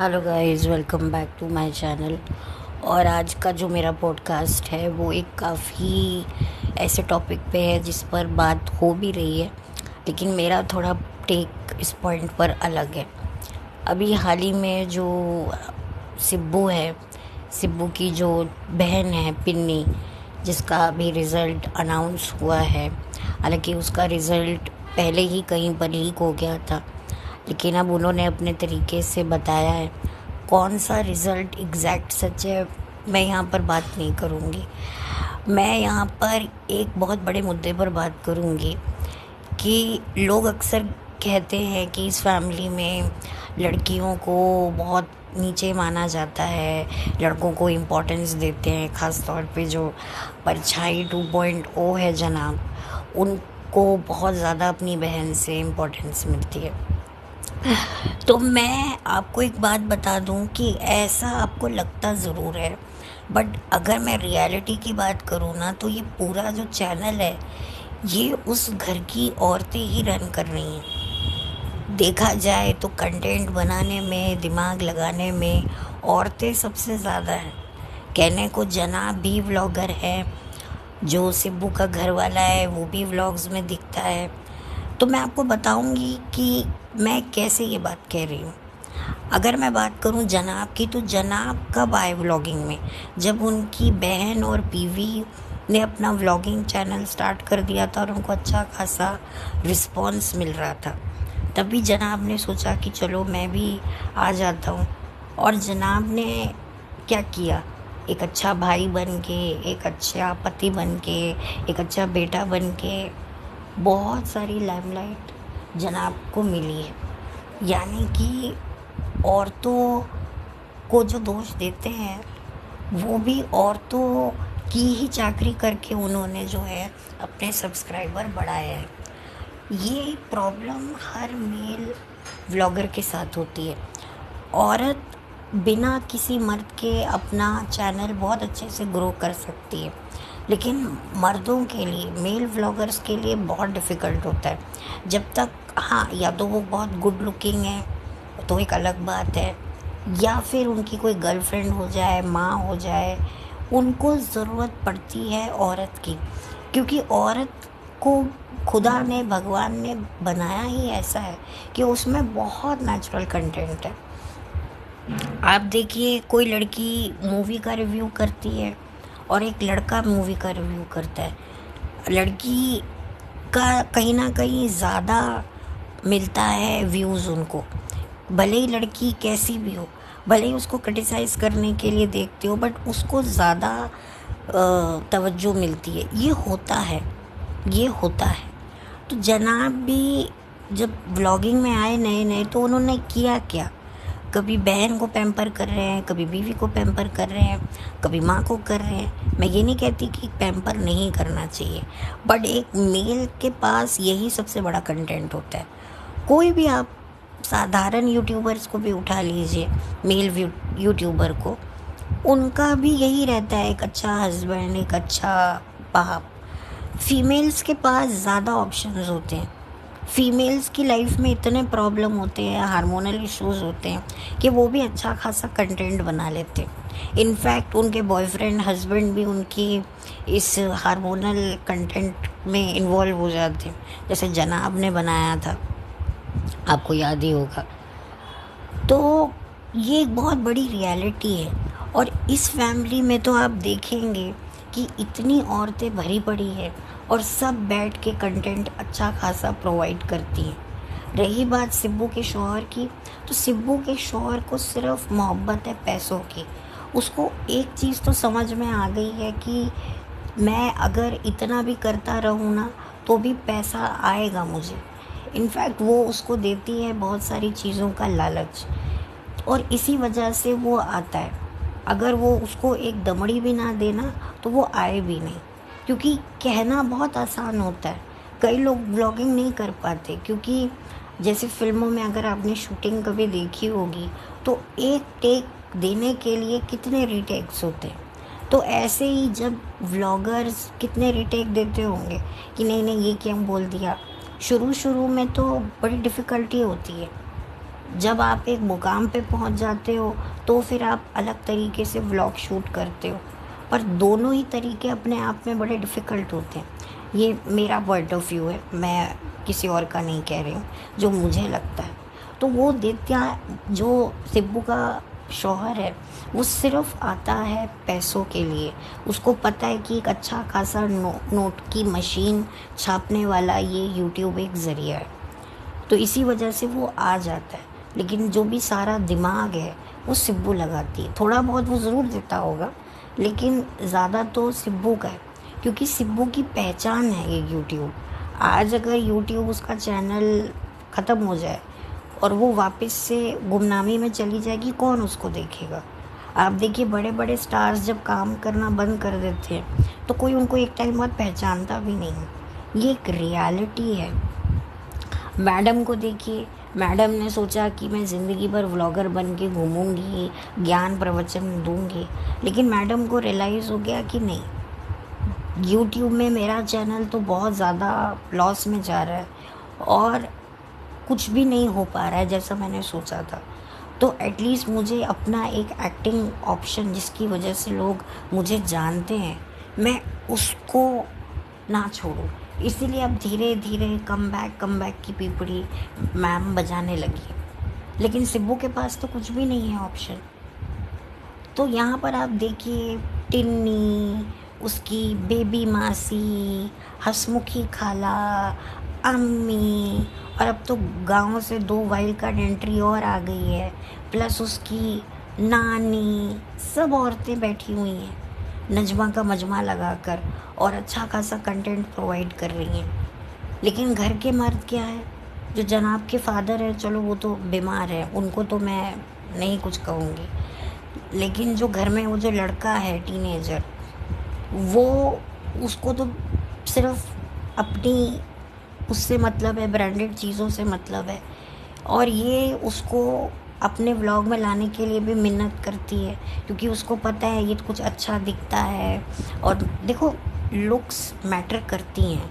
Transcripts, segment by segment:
Hello guys, welcome back to my channel. और आज का जो मेरा पॉडकास्ट है वो एक काफ़ी ऐसे टॉपिक पे है जिस पर बात हो भी रही है, लेकिन मेरा थोड़ा टेक इस पॉइंट पर अलग है। अभी हाल ही में जो सिब्बू है, सिब्बू की जो बहन है पिन्नी, जिसका अभी रिज़ल्ट अनाउंस हुआ है। हालांकि उसका रिज़ल्ट पहले ही कहीं पर लीक हो गया था, लेकिन अब उन्होंने अपने तरीके से बताया है। कौन सा रिज़ल्ट एग्जैक्ट सच है, मैं यहाँ पर बात नहीं करूँगी। मैं यहाँ पर एक बहुत बड़े मुद्दे पर बात करूँगी कि लोग अक्सर कहते हैं कि इस फैमिली में लड़कियों को बहुत नीचे माना जाता है, लड़कों को इम्पोर्टेंस देते हैं। ख़ास तौर पे जो परछाई 2.0 है जनाब, उनको बहुत ज़्यादा अपनी बहन से इम्पोर्टेंस मिलती है। तो मैं आपको एक बात बता दूं कि ऐसा आपको लगता ज़रूर है, बट अगर मैं रियलिटी की बात करूँ ना, तो ये पूरा जो चैनल है ये उस घर की औरतें ही रन कर रही हैं। देखा जाए तो कंटेंट बनाने में, दिमाग लगाने में औरतें सबसे ज़्यादा हैं। कहने को जनाब भी व्लॉगर है, जो सिब्बू का घर वाला है वो भी व्लॉग्स में दिखता है। तो मैं आपको बताऊंगी कि मैं कैसे ये बात कह रही हूँ। अगर मैं बात करूँ जनाब की, तो जनाब कब आए व्लॉगिंग में? जब उनकी बहन और बीवी ने अपना व्लॉगिंग चैनल स्टार्ट कर दिया था और उनको अच्छा खासा रिस्पॉन्स मिल रहा था, तभी जनाब ने सोचा कि चलो मैं भी आ जाता हूँ। और जनाब ने क्या किया, एक अच्छा भाई बन के, एक अच्छा पति बन के, एक अच्छा बेटा बन के बहुत सारी लाइमलाइट जनाब को मिली है। यानी कि औरतों को जो दोष देते हैं वो भी औरतों की ही चाकरी करके उन्होंने जो है अपने सब्सक्राइबर बढ़ाए हैं। ये प्रॉब्लम हर मेल व्लॉगर के साथ होती है। औरत बिना किसी मर्द के अपना चैनल बहुत अच्छे से ग्रो कर सकती है, लेकिन मर्दों के लिए, मेल व्लॉगर्स के लिए बहुत डिफ़िकल्ट होता है। जब तक, हाँ, या तो वो बहुत गुड लुकिंग है तो एक अलग बात है, या फिर उनकी कोई गर्लफ्रेंड हो जाए, माँ हो जाए, उनको ज़रूरत पड़ती है औरत की। क्योंकि औरत को खुदा ने, भगवान ने बनाया ही ऐसा है कि उसमें बहुत नेचुरल कंटेंट है। आप देखिए, कोई लड़की मूवी का रिव्यू करती है और एक लड़का मूवी का रिव्यू करता है। लड़की का कहीं ना कहीं ज़्यादा मिलता है व्यूज़ उनको, भले ही लड़की कैसी भी हो, भले ही उसको क्रिटिसाइज़ करने के लिए देखते हो, बट उसको ज़्यादा तवज्जो मिलती है। ये होता है, ये होता है। तो जनाब भी जब व्लॉगिंग में आए नए नए, तो उन्होंने किया क्या? कभी बहन को पैम्पर कर रहे हैं, कभी बीवी को पैम्पर कर रहे हैं, कभी माँ को कर रहे हैं। मैं ये नहीं कहती कि पैम्पर नहीं करना चाहिए, बट एक मेल के पास यही सबसे बड़ा कंटेंट होता है। कोई भी आप साधारण यूट्यूबर्स को भी उठा लीजिए, मेल यूट्यूबर को, उनका भी यही रहता है, एक अच्छा हस्बैंड, एक अच्छा बाप। फीमेल्स के पास ज़्यादा ऑप्शंस होते हैं। फीमेल्स की लाइफ में इतने प्रॉब्लम होते हैं, हार्मोनल इश्यूज होते हैं कि वो भी अच्छा खासा कंटेंट बना लेते हैं। इनफैक्ट उनके बॉयफ्रेंड, हस्बैंड भी उनकी इस हार्मोनल कंटेंट में इन्वॉल्व हो जाते हैं, जैसे जनाब ने बनाया था, आपको याद ही होगा। तो ये एक बहुत बड़ी रियलिटी है। और इस फैमिली में तो आप देखेंगे कि इतनी औरतें भरी पड़ी है और सब बैठ के कंटेंट अच्छा खासा प्रोवाइड करती हैं। रही बात सिब्बू के शौहर की, तो सिब्बू के शौहर को सिर्फ मोहब्बत है पैसों की। उसको एक चीज़ तो समझ में आ गई है कि मैं अगर इतना भी करता रहूँ ना, तो भी पैसा आएगा मुझे। इनफैक्ट वो उसको देती है बहुत सारी चीज़ों का लालच, और इसी वजह से वो आता है। अगर वो उसको एक दमड़ी भी ना देना, तो वो आए भी नहीं। क्योंकि कहना बहुत आसान होता है, कई लोग व्लॉगिंग नहीं कर पाते, क्योंकि जैसे फिल्मों में अगर आपने शूटिंग कभी देखी होगी, तो एक टेक देने के लिए कितने रीटेक्स होते हैं। तो ऐसे ही जब व्लॉगर्स कितने रीटेक देते होंगे कि नहीं नहीं ये क्या बोल दिया। शुरू शुरू में तो बड़ी डिफ़िकल्टी होती है, जब आप एक मुकाम पे पहुंच जाते हो तो फिर आप अलग तरीके से व्लॉग शूट करते हो, पर दोनों ही तरीके अपने आप में बड़े डिफ़िकल्ट होते हैं। ये मेरा पॉइंट ऑफ व्यू है, मैं किसी और का नहीं कह रही हूँ, जो मुझे लगता है। तो वो दित्या, जो सिब्बू का शौहर है, वो सिर्फ आता है पैसों के लिए। उसको पता है कि एक अच्छा खासा नोट की मशीन छापने वाला ये यूट्यूब एक ज़रिया है, तो इसी वजह से वो आ जाता है। लेकिन जो भी सारा दिमाग है वो सिब्बू लगाती है। थोड़ा बहुत वो ज़रूर देता होगा, लेकिन ज़्यादा तो सिब्बू का है, क्योंकि सिब्बू की पहचान है ये यूट्यूब। आज अगर यूट्यूब उसका चैनल ख़त्म हो जाए और वो वापस से गुमनामी में चली जाएगी, कौन उसको देखेगा? आप देखिए, बड़े बड़े स्टार्स जब काम करना बंद कर देते हैं तो कोई उनको एक टाइम बाद पहचानता भी नहीं है। ये एक रियलिटी है। मैडम को देखिए, मैडम ने सोचा कि मैं ज़िंदगी भर व्लॉगर बन के घूमूंगी, ज्ञान प्रवचन दूंगी, लेकिन मैडम को रियलाइज़ हो गया कि नहीं, यूट्यूब में मेरा चैनल तो बहुत ज़्यादा लॉस में जा रहा है और कुछ भी नहीं हो पा रहा है जैसा मैंने सोचा था। तो एटलीस्ट मुझे अपना एक एक्टिंग ऑप्शन, जिसकी वजह से लोग मुझे जानते हैं, मैं उसको ना छोड़ूं। इसीलिए अब धीरे धीरे कम बैक की पीपड़ी मैम बजाने लगी। लेकिन सिब्बू के पास तो कुछ भी नहीं है ऑप्शन। तो यहाँ पर आप देखिए, टिन्नी, उसकी बेबी मासी, हसमुखी खाला, अम्मी, और अब तो गांव से 2 वाइल्ड कार्ड एंट्री और आ गई है, प्लस उसकी नानी, सब औरतें बैठी हुई हैं नजमा का मजमा लगाकर और अच्छा खासा कंटेंट प्रोवाइड कर रही हैं। लेकिन घर के मर्द क्या है? जो जनाब के फादर है, चलो वो तो बीमार है, उनको तो मैं नहीं कुछ कहूँगी, लेकिन जो घर में वो जो लड़का है टीनेजर, वो, उसको तो सिर्फ अपनी उससे मतलब है, ब्रांडेड चीज़ों से मतलब है, और ये उसको अपने व्लॉग में लाने के लिए भी मिन्नत करती है, क्योंकि उसको पता है ये कुछ अच्छा दिखता है। और देखो, लुक्स मैटर करती हैं।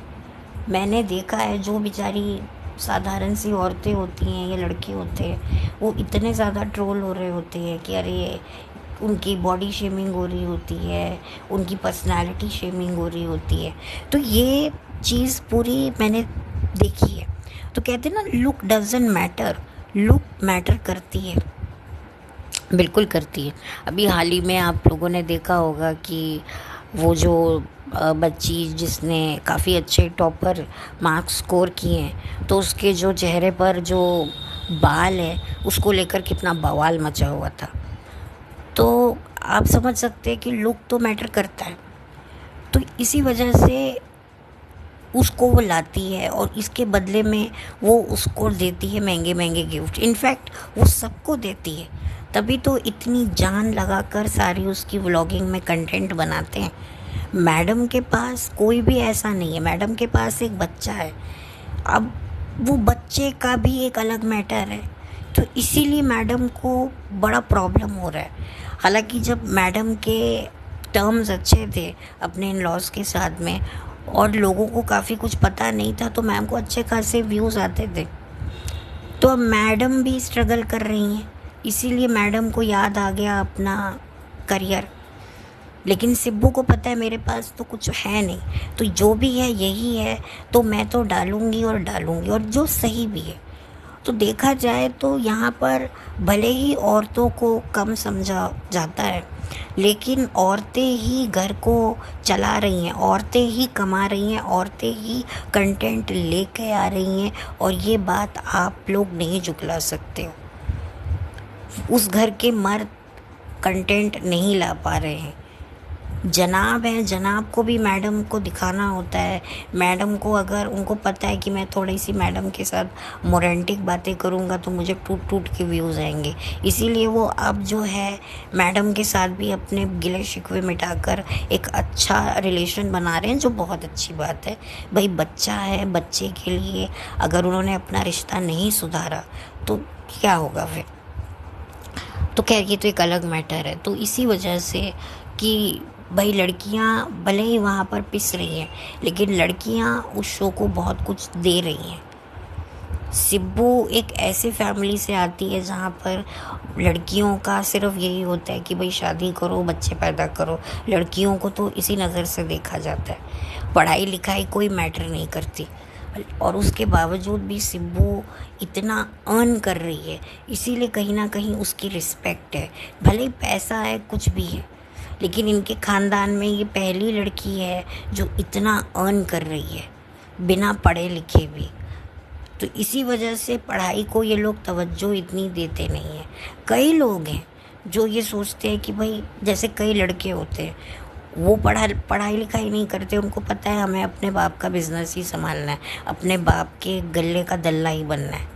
मैंने देखा है, जो बेचारी साधारण सी औरतें होती हैं या लड़के होते हैं, वो इतने ज़्यादा ट्रोल हो रहे होते हैं कि अरे, उनकी बॉडी शेमिंग हो रही होती है, उनकी पर्सनालिटी शेमिंग हो रही होती है। तो ये चीज़ पूरी मैंने देखी है। तो कहते हैं ना, look doesn't matter, look matter करती है, बिल्कुल करती है। अभी हाल ही में आप लोगों ने देखा होगा कि वो जो बच्ची जिसने काफ़ी अच्छे टॉपर मार्क्स स्कोर किए हैं, तो उसके जो चेहरे पर जो बाल है, उसको लेकर कितना बवाल मचा हुआ था। तो आप समझ सकते हैं कि लुक तो मैटर करता है। तो इसी वजह से उसको वो लाती है और इसके बदले में वो उसको देती है महंगे महंगे गिफ्ट। इनफैक्ट वो सबको देती है, तभी तो इतनी जान लगाकर सारी उसकी व्लॉगिंग में कंटेंट बनाते हैं। मैडम के पास कोई भी ऐसा नहीं है, मैडम के पास एक बच्चा है। अब वो बच्चे का भी एक अलग मैटर है, तो इसीलिए मैडम को बड़ा प्रॉब्लम हो रहा है। हालांकि जब मैडम के टर्म्स अच्छे थे अपने इन लॉज के साथ में और लोगों को काफ़ी कुछ पता नहीं था, तो मैम को अच्छे खासे व्यूज़ आते थे। तो अब मैडम भी स्ट्रगल कर रही हैं, इसीलिए मैडम को याद आ गया अपना करियर। लेकिन सिब्बू को पता है मेरे पास तो कुछ है नहीं, तो जो भी है यही है, तो मैं तो डालूंगी और डालूंगी, और जो सही भी है। तो देखा जाए तो यहाँ पर भले ही औरतों को कम समझा जाता है, लेकिन औरतें ही घर को चला रही हैं, औरतें ही कमा रही हैं, औरतें ही कंटेंट लेके आ रही हैं, और ये बात आप लोग नहीं झुकला सकते हो। उस घर के मर्द कंटेंट नहीं ला पा रहे हैं। जनाब हैं, जनाब को भी मैडम को दिखाना होता है। मैडम को अगर उनको पता है कि मैं थोड़ी सी मैडम के साथ मोरेंटिक बातें करूँगा तो मुझे टूट टूट के व्यूज़ आएंगे, इसीलिए वो अब जो है मैडम के साथ भी अपने गिले शिकवे मिटाकर एक अच्छा रिलेशन बना रहे हैं, जो बहुत अच्छी बात है। भाई बच्चा है, बच्चे के लिए अगर उन्होंने अपना रिश्ता नहीं सुधारा तो क्या होगा फिर? तो खैर, ये तो एक अलग मैटर है। तो इसी वजह से कि भाई लड़कियां भले ही वहाँ पर पिस रही हैं, लेकिन लड़कियां उस शो को बहुत कुछ दे रही हैं। सिब्बू एक ऐसे फैमिली से आती है जहाँ पर लड़कियों का सिर्फ यही होता है कि भाई शादी करो, बच्चे पैदा करो। लड़कियों को तो इसी नज़र से देखा जाता है, पढ़ाई लिखाई कोई मैटर नहीं करती। और उसके बावजूद भी सिब्बू इतना अर्न कर रही है, इसीलिए कहीं ना कहीं उसकी रिस्पेक्ट है। भले ही पैसा है, कुछ भी है, लेकिन इनके ख़ानदान में ये पहली लड़की है जो इतना अर्न कर रही है बिना पढ़े लिखे भी। तो इसी वजह से पढ़ाई को ये लोग तवज्जो इतनी देते नहीं हैं। कई लोग हैं जो ये सोचते हैं कि भाई, जैसे कई लड़के होते हैं वो पढ़ाई लिखाई नहीं करते, उनको पता है हमें अपने बाप का बिजनेस ही संभालना है, अपने बाप के गले का दल्ला ही बनना है।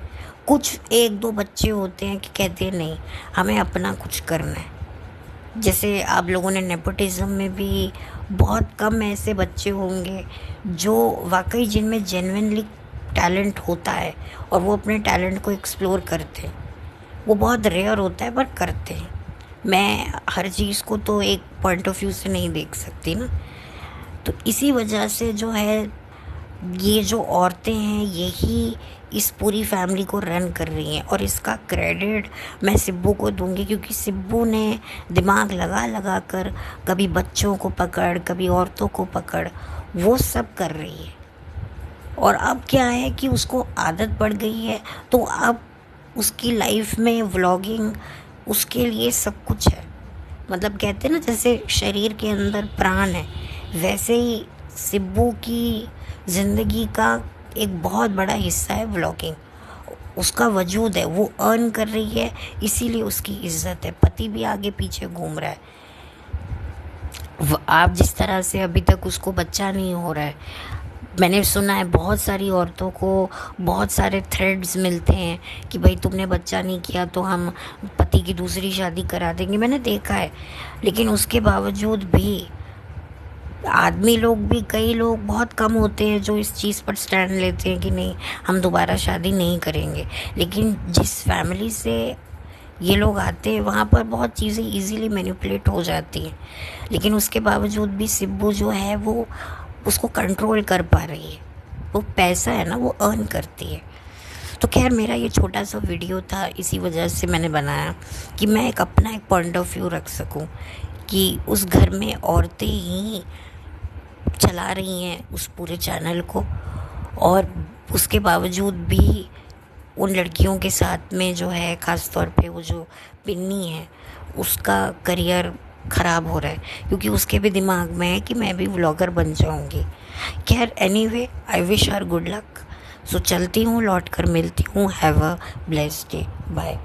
कुछ एक दो बच्चे होते हैं कि कहते हैं नहीं, हमें अपना कुछ करना है। जैसे आप लोगों ने नेपोटिज्म में भी बहुत कम ऐसे बच्चे होंगे जो वाकई जिनमें जेन्युइनली टैलेंट होता है और वो अपने टैलेंट को एक्सप्लोर करते हैं। वो बहुत रेयर होता है पर करते हैं। मैं हर चीज़ को तो एक पॉइंट ऑफ व्यू से नहीं देख सकती ना। तो इसी वजह से जो है, ये जो औरतें हैं यही इस पूरी फैमिली को रन कर रही हैं। और इसका क्रेडिट मैं सिब्बू को दूंगी, क्योंकि सिब्बू ने दिमाग लगा लगा कर कभी बच्चों को पकड़, कभी औरतों को पकड़, वो सब कर रही है। और अब क्या है कि उसको आदत पड़ गई है, तो अब उसकी लाइफ में व्लॉगिंग उसके लिए सब कुछ है। मतलब कहते हैं ना, जैसे शरीर के अंदर प्राण है, वैसे ही सिब्बू की ज़िंदगी का एक बहुत बड़ा हिस्सा है व्लॉगिंग। उसका वजूद है, वो अर्न कर रही है, इसीलिए उसकी इज्जत है। पति भी आगे पीछे घूम रहा है। आप जिस तरह से अभी तक उसको बच्चा नहीं हो रहा है, मैंने सुना है बहुत सारी औरतों को बहुत सारे थ्रेड्स मिलते हैं कि भाई तुमने बच्चा नहीं किया तो हम पति की दूसरी शादी करा देंगे। मैंने देखा है, लेकिन उसके बावजूद भी आदमी लोग भी, कई लोग बहुत कम होते हैं जो इस चीज़ पर स्टैंड लेते हैं कि नहीं, हम दोबारा शादी नहीं करेंगे। लेकिन जिस फैमिली से ये लोग आते हैं वहाँ पर बहुत चीज़ें इजीली मैनिपुलेट हो जाती हैं। लेकिन उसके बावजूद भी सिब्बू जो है वो उसको कंट्रोल कर पा रही है। वो पैसा है ना, वो अर्न करती है। तो खैर, मेरा ये छोटा सा वीडियो था, इसी वजह से मैंने बनाया कि मैं अपना एक पॉइंट ऑफ व्यू रख सकूं कि उस घर में औरतें ही चला रही हैं उस पूरे चैनल को, और उसके बावजूद भी उन लड़कियों के साथ में जो है, ख़ास तौर पे वो जो पिन्नी है, उसका करियर ख़राब हो रहा है, क्योंकि उसके भी दिमाग में है कि मैं भी व्लॉगर बन जाऊंगी। खैर, anyway, I wish her good luck. So चलती हूँ, लौट कर मिलती हूँ। Have a blessed day, bye.